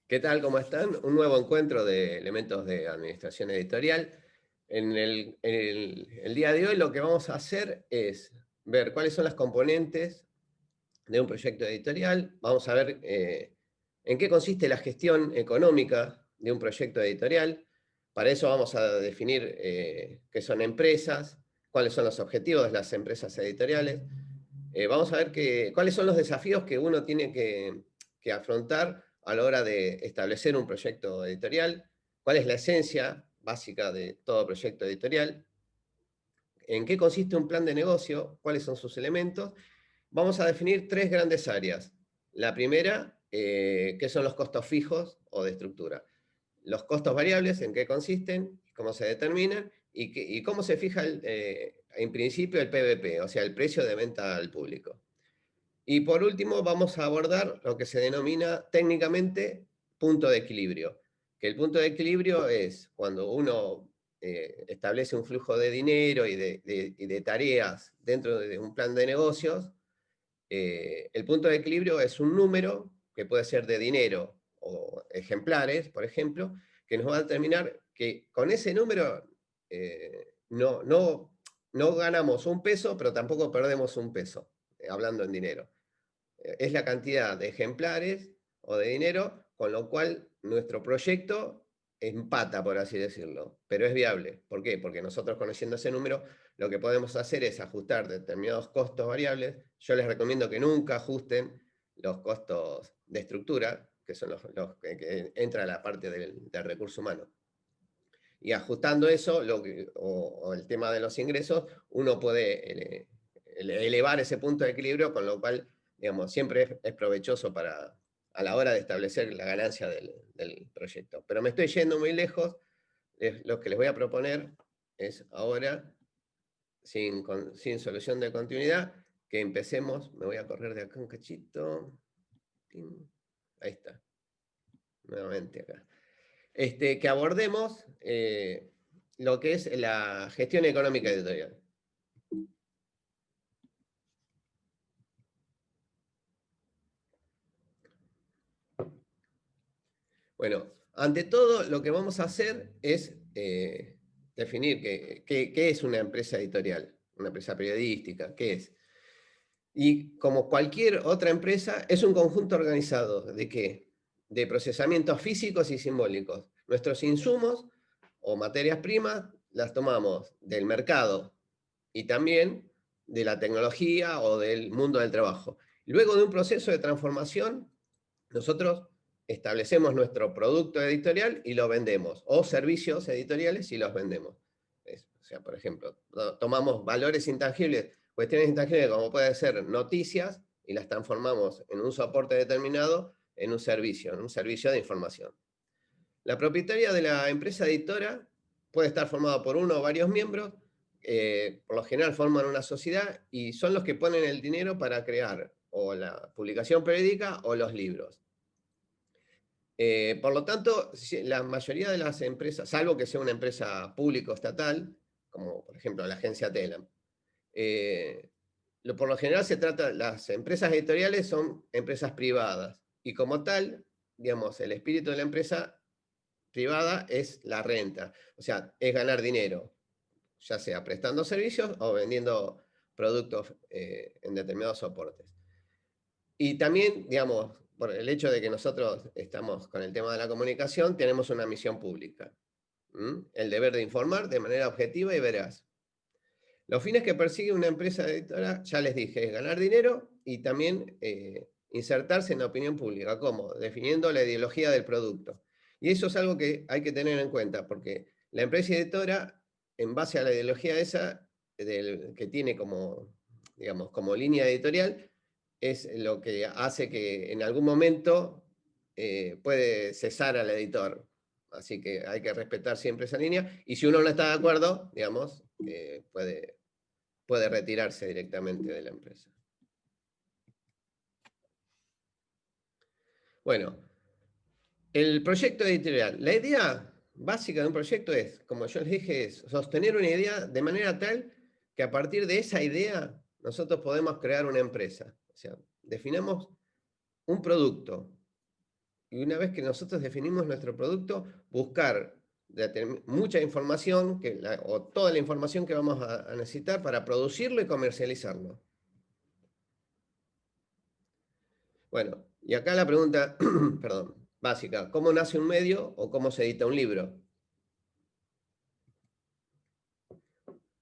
¿Qué tal? ¿Cómo están? Un nuevo encuentro de elementos de administración editorial. En el día de hoy lo que vamos a hacer es ver cuáles son las componentes de un proyecto editorial. Vamos a ver en qué consiste la gestión económica de un proyecto editorial. Para eso vamos a definir qué son empresas, cuáles son los objetivos de las empresas editoriales. Vamos a ver cuáles son los desafíos que uno tiene que afrontar a la hora de establecer un proyecto editorial, cuál es la esencia básica de todo proyecto editorial, en qué consiste un plan de negocio, cuáles son sus elementos. Vamos a definir tres grandes áreas. La primera, qué son los costos fijos o de estructura. Los costos variables, en qué consisten, cómo se determinan y cómo se fija en principio el PVP, o sea, el precio de venta al público. Y por último, vamos a abordar lo que se denomina técnicamente punto de equilibrio, que el punto de equilibrio es cuando uno establece un flujo de dinero y de tareas dentro de un plan de negocios. El punto de equilibrio es un número que puede ser de dinero o ejemplares, por ejemplo, que nos va a determinar que con ese número no ganamos un peso, pero tampoco perdemos un peso, hablando en dinero. Es la cantidad de ejemplares o de dinero, con lo cual nuestro proyecto empata, por así decirlo, pero es viable. ¿Por qué? Porque nosotros, conociendo ese número, lo que podemos hacer es ajustar determinados costos variables. Yo les recomiendo que nunca ajusten los costos de estructura, que son los que entra la parte del recurso humano. Y ajustando eso, o el tema de los ingresos, uno puede elevar ese punto de equilibrio, con lo cual, digamos, siempre es provechoso a la hora de establecer la ganancia del proyecto. Pero me estoy yendo muy lejos. Lo que les voy a proponer es ahora, sin solución de continuidad, que empecemos. Me voy a correr de acá un cachito. Ahí está, nuevamente acá. Que abordemos lo que es la gestión económica editorial. Bueno, ante todo lo que vamos a hacer es definir qué es una empresa editorial, una empresa periodística, qué es. Y como cualquier otra empresa, es un conjunto organizado ¿de qué? De procesamientos físicos y simbólicos. Nuestros insumos o materias primas las tomamos del mercado y también de la tecnología o del mundo del trabajo. Luego de un proceso de transformación, nosotros establecemos nuestro producto editorial y lo vendemos, o servicios editoriales y los vendemos. O sea, por ejemplo, tomamos valores intangibles, cuestiones intangibles como pueden ser noticias, y las transformamos en un soporte determinado en un servicio de información. La propietaria de la empresa editora puede estar formada por uno o varios miembros. Por lo general forman una sociedad y son los que ponen el dinero para crear o la publicación periódica o los libros. Por lo tanto, la mayoría de las empresas, salvo que sea una empresa público estatal, como por ejemplo la agencia Telam, por lo general las empresas editoriales son empresas privadas y como tal, digamos, el espíritu de la empresa privada es la renta, o sea, es ganar dinero, ya sea prestando servicios o vendiendo productos en determinados soportes. Y también, digamos, por el hecho de que nosotros estamos con el tema de la comunicación, tenemos una misión pública. El deber de informar de manera objetiva y veraz. Los fines que persigue una empresa editora, ya les dije, es ganar dinero y también insertarse en la opinión pública. ¿Cómo? Definiendo la ideología del producto. Y eso es algo que hay que tener en cuenta, porque la empresa editora, en base a la ideología esa, que tiene como, digamos, como línea editorial, es lo que hace que en algún momento puede cesar al editor. Así que hay que respetar siempre esa línea. Y si uno no está de acuerdo, digamos, puede retirarse directamente de la empresa. Bueno, el proyecto editorial. La idea básica de un proyecto es, como yo les dije, es sostener una idea de manera tal que a partir de esa idea nosotros podemos crear una empresa. O sea, definamos un producto y una vez que nosotros definimos nuestro producto, buscar mucha información, o toda la información que vamos a necesitar para producirlo y comercializarlo. Bueno, y acá la pregunta, perdón, básica, ¿cómo nace un medio o cómo se edita un libro?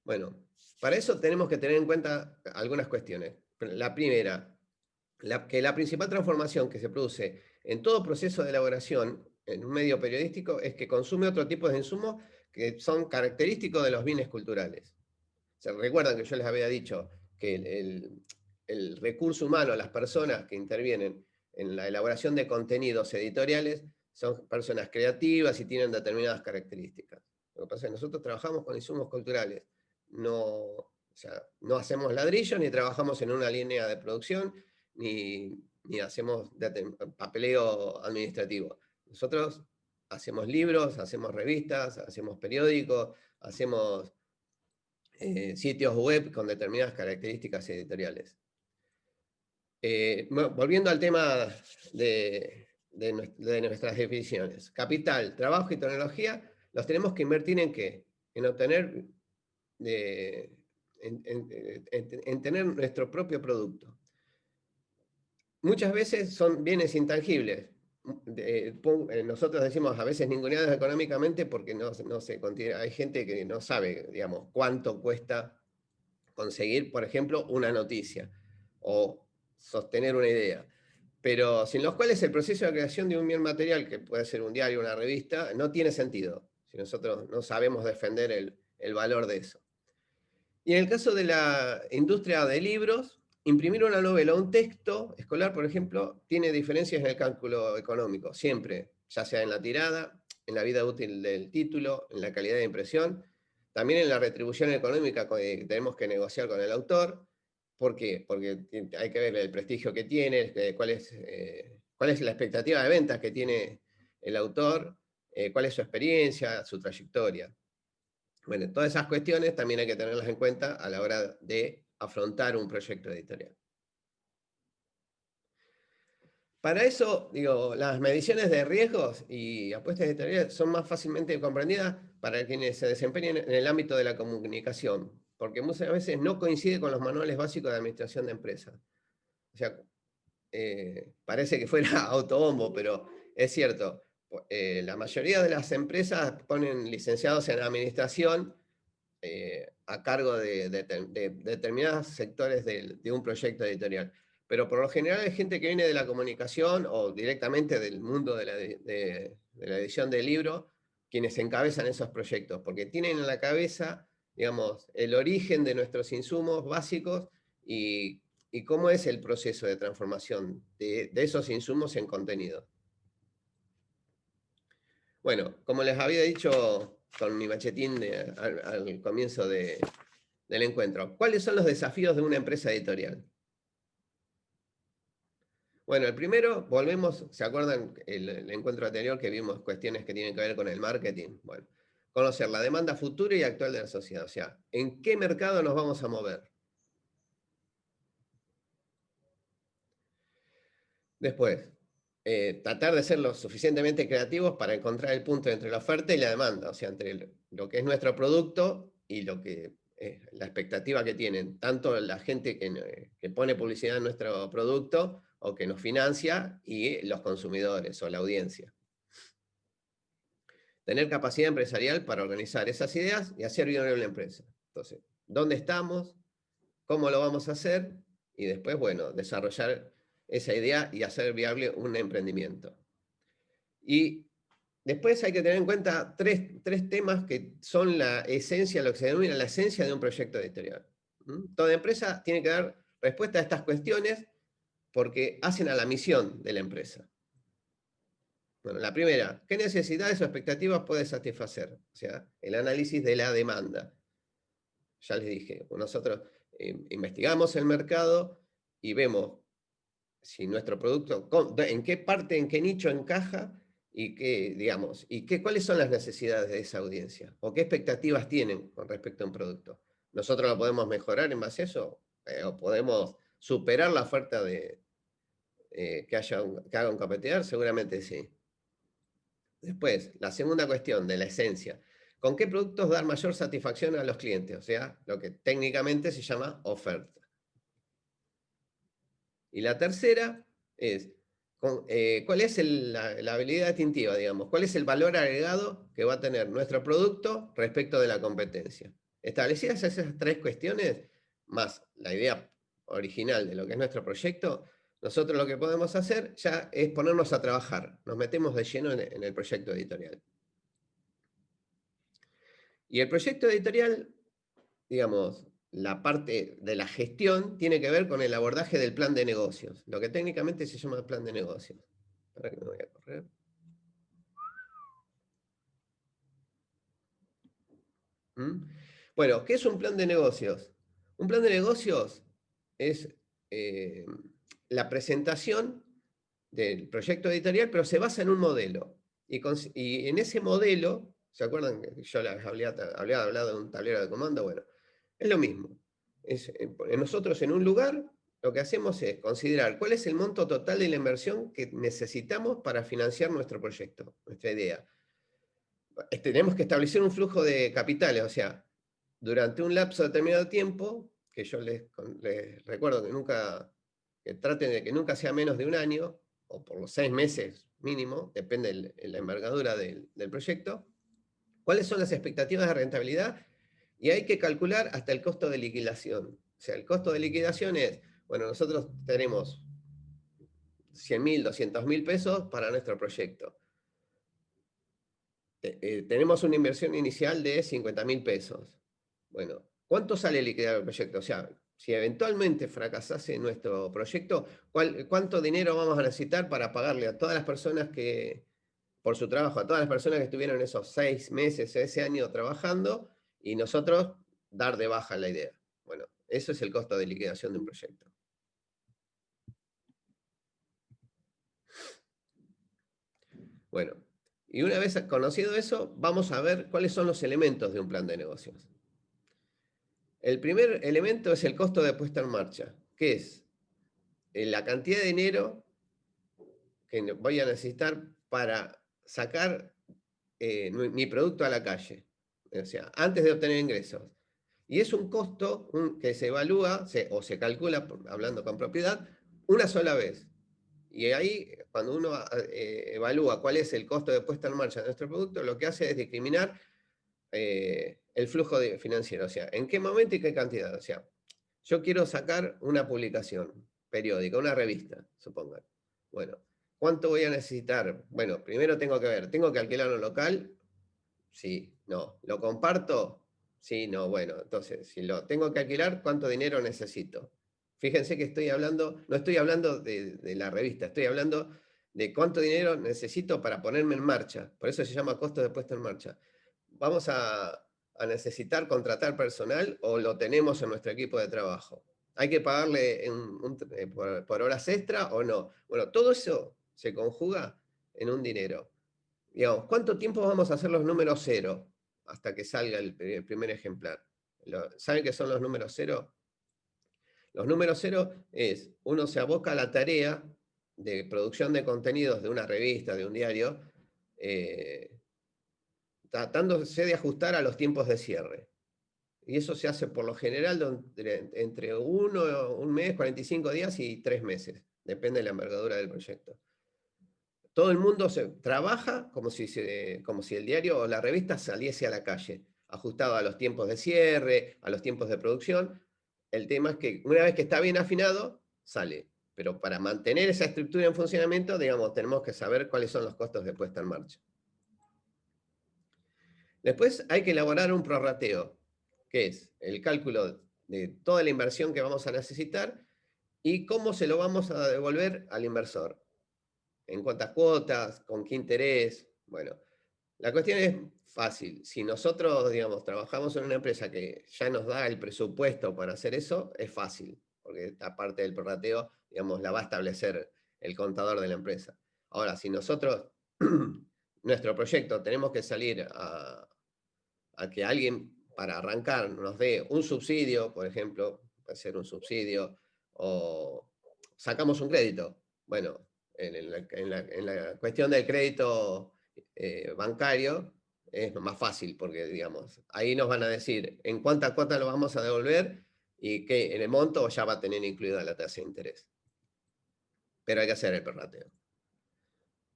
Bueno, para eso tenemos que tener en cuenta algunas cuestiones. La primera, que la principal transformación que se produce en todo proceso de elaboración en un medio periodístico es que consume otro tipo de insumos que son característicos de los bienes culturales. ¿Se recuerdan que yo les había dicho que el recurso humano, las personas que intervienen en la elaboración de contenidos editoriales, son personas creativas y tienen determinadas características? Lo que pasa es que nosotros trabajamos con insumos culturales, o sea, no hacemos ladrillos, ni trabajamos en una línea de producción, ni hacemos papeleo administrativo. Nosotros hacemos libros, hacemos revistas, hacemos periódicos, hacemos sitios web con determinadas características editoriales. Volviendo al tema de nuestras definiciones. Capital, trabajo y tecnología, los tenemos que invertir ¿en qué? En obtener, en tener nuestro propio producto. Muchas veces son bienes intangibles. Nosotros decimos a veces ninguneados económicamente porque no se contiene. Hay gente que no sabe, digamos, cuánto cuesta conseguir, por ejemplo, una noticia o sostener una idea, pero sin los cuales el proceso de creación de un bien material, que puede ser un diario o una revista, no tiene sentido, si nosotros no sabemos defender el valor de eso. Y en el caso de la industria de libros, imprimir una novela o un texto escolar, por ejemplo, tiene diferencias en el cálculo económico, siempre, ya sea en la tirada, en la vida útil del título, en la calidad de impresión, también en la retribución económica que tenemos que negociar con el autor. ¿Por qué? Porque hay que ver el prestigio que tiene, cuál es la expectativa de ventas que tiene el autor, cuál es su experiencia, su trayectoria. Bueno, todas esas cuestiones también hay que tenerlas en cuenta a la hora de afrontar un proyecto editorial. Para eso, digo, las mediciones de riesgos y apuestas editoriales son más fácilmente comprendidas para quienes se desempeñen en el ámbito de la comunicación, porque muchas veces no coincide con los manuales básicos de administración de empresas. O sea, parece que fuera autobombo, pero es cierto, la mayoría de las empresas ponen licenciados en administración a cargo de determinados sectores de un proyecto editorial. Pero por lo general hay gente que viene de la comunicación o directamente del mundo de la edición de libro, quienes encabezan esos proyectos, porque tienen en la cabeza, digamos, el origen de nuestros insumos básicos y cómo es el proceso de transformación de esos insumos en contenido. Bueno, como les había dicho con mi machetín al comienzo del encuentro, ¿cuáles son los desafíos de una empresa editorial? Bueno, el primero, volvemos, ¿se acuerdan el encuentro anterior que vimos cuestiones que tienen que ver con el marketing? Bueno, conocer la demanda futura y actual de la sociedad, o sea, ¿en qué mercado nos vamos a mover? Después, tratar de ser lo suficientemente creativos para encontrar el punto entre la oferta y la demanda, o sea, entre lo que es nuestro producto y lo que es la expectativa que tienen, tanto la gente que pone publicidad en nuestro producto o que nos financia y los consumidores o la audiencia. Tener capacidad empresarial para organizar esas ideas y hacer viable la empresa. Entonces, ¿dónde estamos? ¿Cómo lo vamos a hacer? Y después, bueno, desarrollar esa idea y hacer viable un emprendimiento. Y después hay que tener en cuenta tres temas que son la esencia, lo que se denomina la esencia de un proyecto editorial. Toda empresa tiene que dar respuesta a estas cuestiones porque hacen a la misión de la empresa. Bueno, la primera, ¿qué necesidades o expectativas puede satisfacer? O sea, el análisis de la demanda. Ya les dije, nosotros investigamos el mercado y vemos si nuestro producto, en qué parte, en qué nicho encaja y digamos, cuáles son las necesidades de esa audiencia o qué expectativas tienen con respecto a un producto. Nosotros lo podemos mejorar en base a eso o podemos superar la oferta que haga un competidor? Seguramente sí. Después, la segunda cuestión de la esencia. ¿Con qué productos dar mayor satisfacción a los clientes? O sea, lo que técnicamente se llama oferta. Y la tercera es, ¿cuál es la habilidad distintiva, digamos? ¿Cuál es el valor agregado que va a tener nuestro producto respecto de la competencia? Establecidas esas tres cuestiones, más la idea original de lo que es nuestro proyecto, nosotros lo que podemos hacer ya es ponernos a trabajar. Nos metemos de lleno en el proyecto editorial. Y el proyecto editorial, digamos, la parte de la gestión tiene que ver con el abordaje del plan de negocios, lo que técnicamente se llama plan de negocios. Para que me voy a correr. ¿Mm? Bueno, ¿qué es un plan de negocios? Un plan de negocios es eh, la presentación del proyecto editorial, pero se basa en un modelo. Y en ese modelo, ¿se acuerdan que yo les había hablado de un tablero de comando? Bueno, es lo mismo. Nosotros en un lugar lo que hacemos es considerar cuál es el monto total de la inversión que necesitamos para financiar nuestro proyecto, nuestra idea. Tenemos que establecer un flujo de capitales, o sea, durante un lapso determinado de tiempo, que yo les recuerdo que traten de que nunca sea menos de un año, o por los 6 meses mínimo, depende de la envergadura del proyecto, cuáles son las expectativas de rentabilidad, y hay que calcular hasta el costo de liquidación. O sea, el costo de liquidación es, bueno, nosotros tenemos 100.000, 200.000 pesos para nuestro proyecto. Tenemos una inversión inicial de 50.000 pesos. Bueno, ¿cuánto sale liquidar el proyecto? O sea, si eventualmente fracasase nuestro proyecto, ¿cuánto dinero vamos a necesitar para pagarle a todas las personas que, por su trabajo, a todas las personas que estuvieron esos 6 meses, ese año trabajando, y nosotros dar de baja la idea? Bueno, eso es el costo de liquidación de un proyecto. Bueno, y una vez conocido eso, vamos a ver cuáles son los elementos de un plan de negocios. El primer elemento es el costo de puesta en marcha, que es la cantidad de dinero que voy a necesitar para sacar mi producto a la calle, o sea, antes de obtener ingresos. Y es un costo que se evalúa o se calcula, hablando con propiedad, una sola vez. Y ahí, cuando uno evalúa cuál es el costo de puesta en marcha de nuestro producto, lo que hace es discriminar el flujo financiero, o sea, en qué momento y qué cantidad. O sea, yo quiero sacar una publicación periódica, una revista, supongan. Bueno, ¿cuánto voy a necesitar? Bueno, primero tengo que ver, ¿tengo que alquilar un local? Sí, no. ¿Lo comparto? Sí, no. Bueno, entonces, si lo tengo que alquilar, ¿cuánto dinero necesito? Fíjense que no estoy hablando de la revista, estoy hablando de cuánto dinero necesito para ponerme en marcha. Por eso se llama costo de puesta en marcha. ¿Vamos a necesitar contratar personal o lo tenemos en nuestro equipo de trabajo? ¿Hay que pagarle por horas extra o no? Bueno, todo eso se conjuga en un dinero. Digamos, ¿cuánto tiempo vamos a hacer los números cero hasta que salga el primer ejemplar? ¿Saben qué son los números cero? Los números cero es, uno se aboca a la tarea de producción de contenidos de una revista, de un diario, tratándose de ajustar a los tiempos de cierre. Y eso se hace por lo general entre un mes, 45 días y 3 meses. Depende de la envergadura del proyecto. Todo el mundo trabaja como si el diario o la revista saliese a la calle, ajustado a los tiempos de cierre, a los tiempos de producción. El tema es que una vez que está bien afinado, sale. Pero para mantener esa estructura en funcionamiento, digamos, tenemos que saber cuáles son los costos de puesta en marcha. Después hay que elaborar un prorrateo, que es el cálculo de toda la inversión que vamos a necesitar y cómo se lo vamos a devolver al inversor. En cuántas cuotas, con qué interés. Bueno, la cuestión es fácil. Si nosotros, digamos, trabajamos en una empresa que ya nos da el presupuesto para hacer eso, es fácil, porque esta parte del prorrateo, digamos, la va a establecer el contador de la empresa. Ahora, si nosotros, nuestro proyecto, tenemos que salir a que alguien para arrancar nos dé un subsidio, por ejemplo, puede ser un subsidio, o sacamos un crédito. Bueno, en la cuestión del crédito bancario es más fácil, porque digamos, ahí nos van a decir en cuánta cuota lo vamos a devolver y que en el monto ya va a tener incluida la tasa de interés. Pero hay que hacer el prorrateo.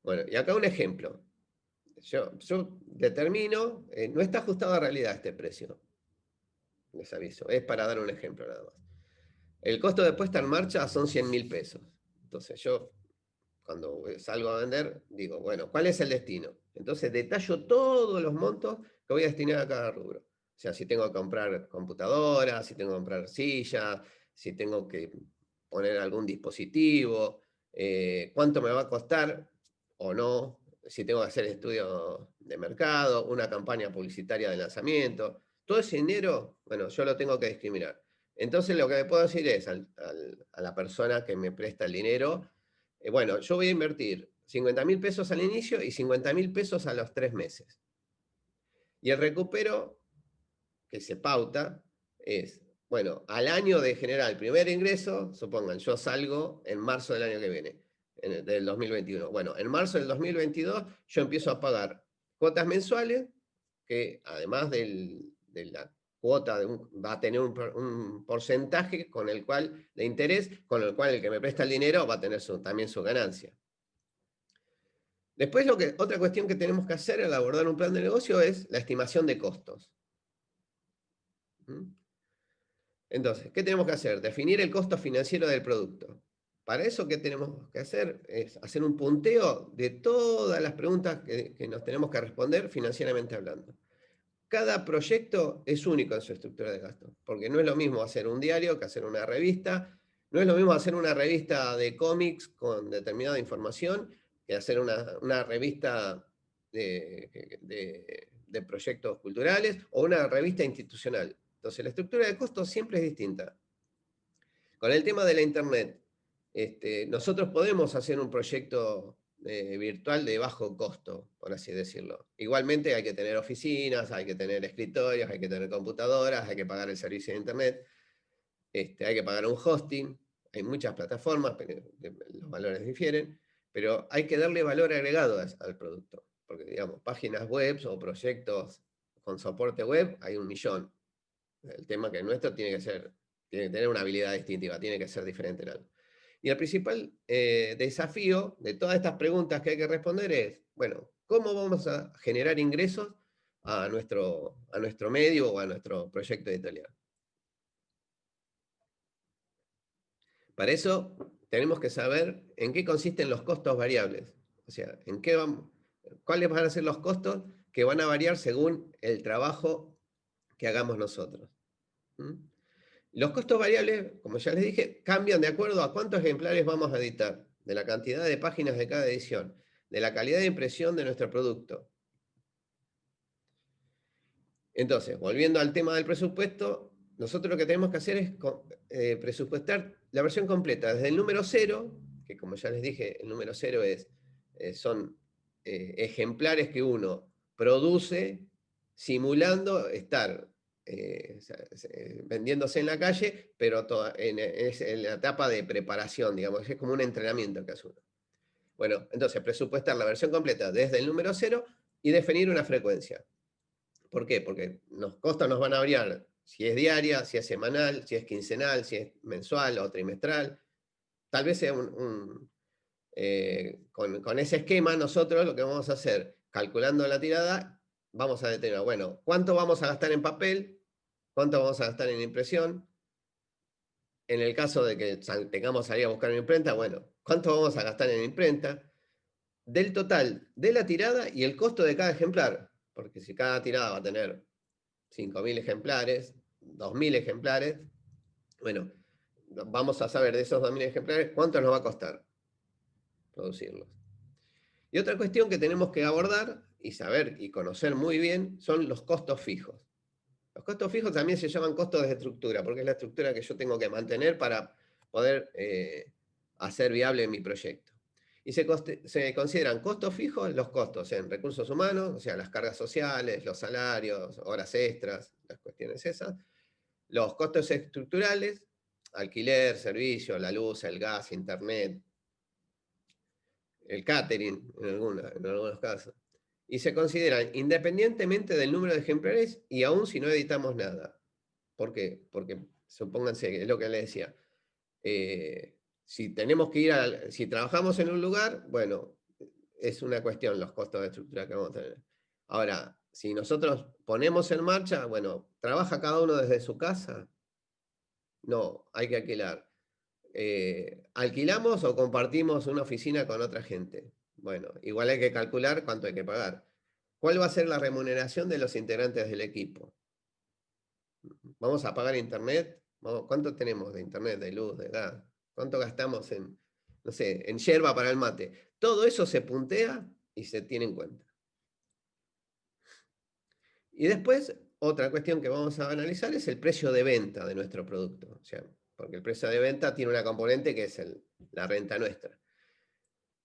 Bueno, y acá un ejemplo. Yo determino, no está ajustado a realidad este precio, les aviso, es para dar un ejemplo nada más. El costo de puesta en marcha son 100.000 pesos. Entonces yo, cuando salgo a vender, digo, bueno, ¿cuál es el destino? Entonces detallo todos los montos que voy a destinar a cada rubro. O sea, si tengo que comprar computadoras, si tengo que comprar sillas, si tengo que poner algún dispositivo, cuánto me va a costar o no, si tengo que hacer estudio de mercado, una campaña publicitaria de lanzamiento. Todo ese dinero, bueno, yo lo tengo que discriminar. Entonces lo que me puedo decir es a la persona que me presta el dinero, bueno, yo voy a invertir 50.000 pesos al inicio y 50.000 pesos a los 3 meses. Y el recupero que se pauta es, bueno, al año de generar el primer ingreso, supongan, yo salgo en marzo del año que viene, del 2021. Bueno, en marzo del 2022 yo empiezo a pagar cuotas mensuales, que además de la cuota va a tener un porcentaje con el cual, de interés, con el cual el que me presta el dinero va a tener también su ganancia. Después, otra cuestión que tenemos que hacer al abordar un plan de negocio es la estimación de costos. ¿Mm? Entonces, ¿qué tenemos que hacer? Definir el costo financiero del producto. Para eso, ¿qué tenemos que hacer? Es hacer un punteo de todas las preguntas que nos tenemos que responder financieramente hablando. Cada proyecto es único en su estructura de gasto, porque no es lo mismo hacer un diario que hacer una revista, no es lo mismo hacer una revista de cómics con determinada información que hacer una revista de proyectos culturales o una revista institucional. Entonces, la estructura de costos siempre es distinta. Con el tema de la Internet, nosotros podemos hacer un proyecto virtual de bajo costo, por así decirlo. Igualmente hay que tener oficinas, hay que tener escritorios, hay que tener computadoras, hay que pagar el servicio de Internet, hay que pagar un hosting, hay muchas plataformas, pero los valores difieren, pero hay que darle valor agregado al producto, porque digamos, páginas web o proyectos con soporte web hay 1.000.000. El tema que el nuestro tiene que tener una habilidad distintiva, tiene que ser diferente en algo. Y el principal desafío de todas estas preguntas que hay que responder es, bueno, ¿cómo vamos a generar ingresos a nuestro medio o a nuestro proyecto editorial? Para eso tenemos que saber en qué consisten los costos variables. O sea, cuáles van a ser los costos que van a variar según el trabajo que hagamos nosotros. ¿Mm? Los costos variables, como ya les dije, cambian de acuerdo a cuántos ejemplares vamos a editar, de la cantidad de páginas de cada edición, de la calidad de impresión de nuestro producto. Entonces, volviendo al tema del presupuesto, nosotros lo que tenemos que hacer es presupuestar la versión completa, desde el número 0, que como ya les dije, el número 0 son ejemplares que uno produce simulando estar vendiéndose en la calle, pero es en la etapa de preparación, digamos, es como un entrenamiento que hace uno. Bueno, entonces presupuestar la versión completa desde el número 0 y definir una frecuencia. ¿Por qué? Porque los costos nos van a variar si es diaria, si es semanal, si es quincenal, si es mensual o trimestral. Tal vez sea con ese esquema nosotros lo que vamos a hacer, calculando la tirada, vamos a determinar, bueno, ¿cuánto vamos a gastar en papel? ¿Cuánto vamos a gastar en impresión? En el caso de que tengamos que salir a buscar una imprenta, bueno, ¿cuánto vamos a gastar en imprenta? Del total de la tirada y el costo de cada ejemplar, porque si cada tirada va a tener 5.000 ejemplares, 2.000 ejemplares, bueno, vamos a saber de esos 2.000 ejemplares cuánto nos va a costar producirlos. Y otra cuestión que tenemos que abordar y saber y conocer muy bien son los costos fijos. Los costos fijos también se llaman costos de estructura, porque es la estructura que yo tengo que mantener para poder hacer viable mi proyecto. Y se consideran costos fijos los costos en recursos humanos, o sea, las cargas sociales, los salarios, horas extras, las cuestiones esas. Los costos estructurales, alquiler, servicio, la luz, el gas, internet, el catering en algunos casos. Y se consideran independientemente del número de ejemplares y aún si no editamos nada. ¿Por qué? Porque supónganse, es lo que les decía, si tenemos que si trabajamos en un lugar, bueno, es una cuestión los costos de estructura que vamos a tener. Ahora, si nosotros ponemos en marcha, bueno, ¿trabaja cada uno desde su casa? No, hay que alquilar. ¿Alquilamos o compartimos una oficina con otra gente? Bueno, igual hay que calcular cuánto hay que pagar. ¿Cuál va a ser la remuneración de los integrantes del equipo? ¿Vamos a pagar internet? ¿Cuánto tenemos de internet, de luz, de gas? ¿Cuánto gastamos en, no sé, en yerba para el mate? Todo eso se puntea y se tiene en cuenta. Y después, otra cuestión que vamos a analizar es el precio de venta de nuestro producto. O sea, porque el precio de venta tiene una componente que es la renta nuestra.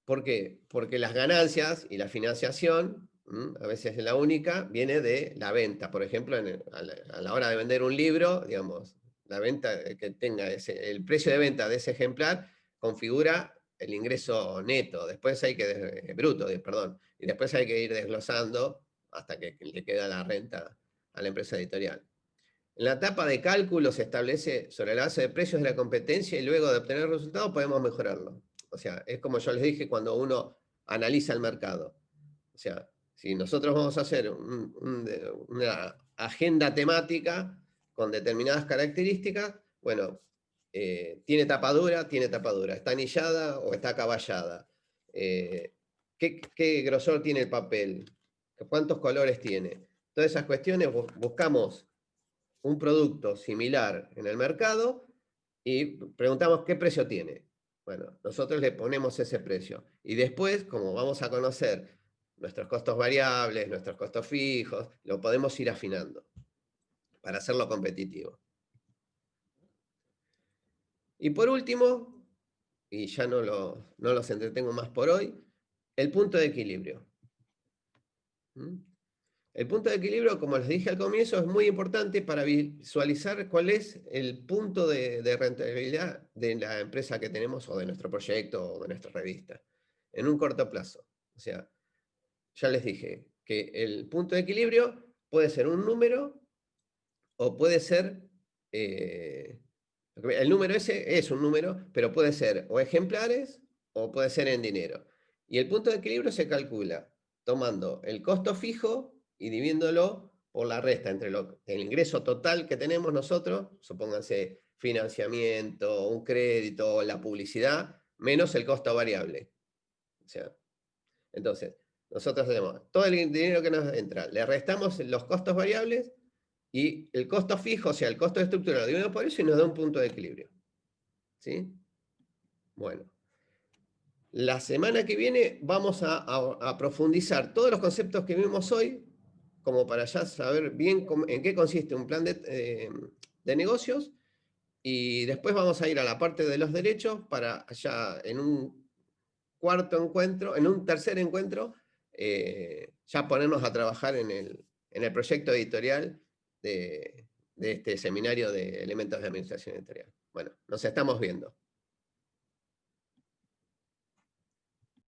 ¿Por qué? Porque las ganancias y la financiación, a veces es la única, viene de la venta. Por ejemplo, a la hora de vender un libro, digamos, la venta que tenga el precio de venta de ese ejemplar configura el ingreso neto, después hay que, bruto, perdón, y después hay que ir desglosando hasta que le queda la renta a la empresa editorial. En la etapa de cálculo se establece sobre la base de precios de la competencia y luego de obtener resultados podemos mejorarlo. O sea, es como yo les dije cuando uno analiza el mercado. O sea, si nosotros vamos a hacer una agenda temática con determinadas características, bueno, tiene tapadura, está anillada o está acaballada. ¿Qué grosor tiene el papel? ¿Cuántos colores tiene? Todas esas cuestiones buscamos un producto similar en el mercado y preguntamos qué precio tiene. Bueno, nosotros le ponemos ese precio. Y después, como vamos a conocer nuestros costos variables, nuestros costos fijos, lo podemos ir afinando para hacerlo competitivo. Y por último, y ya no los entretengo más por hoy, el punto de equilibrio. El punto de equilibrio, como les dije al comienzo, es muy importante para visualizar cuál es el punto de rentabilidad de la empresa que tenemos o de nuestro proyecto o de nuestra revista en un corto plazo. O sea, ya les dije que el punto de equilibrio puede ser un número o puede ser... el número ese es un número, pero puede ser o ejemplares o puede ser en dinero. Y el punto de equilibrio se calcula tomando el costo fijo y dividiéndolo por la resta entre el ingreso total que tenemos nosotros, supónganse financiamiento, un crédito, la publicidad, menos el costo variable. O sea, entonces, nosotros tenemos todo el dinero que nos entra, le restamos los costos variables y el costo fijo, o sea, el costo de estructura, lo dividimos por eso y nos da un punto de equilibrio. ¿Sí? Bueno. La semana que viene vamos a profundizar todos los conceptos que vimos hoy, como para ya saber bien en qué consiste un plan de negocios, y después vamos a ir a la parte de los derechos para ya en un cuarto encuentro, en un tercer encuentro, ya ponernos a trabajar en el proyecto editorial de este seminario de elementos de administración editorial. Bueno, nos estamos viendo.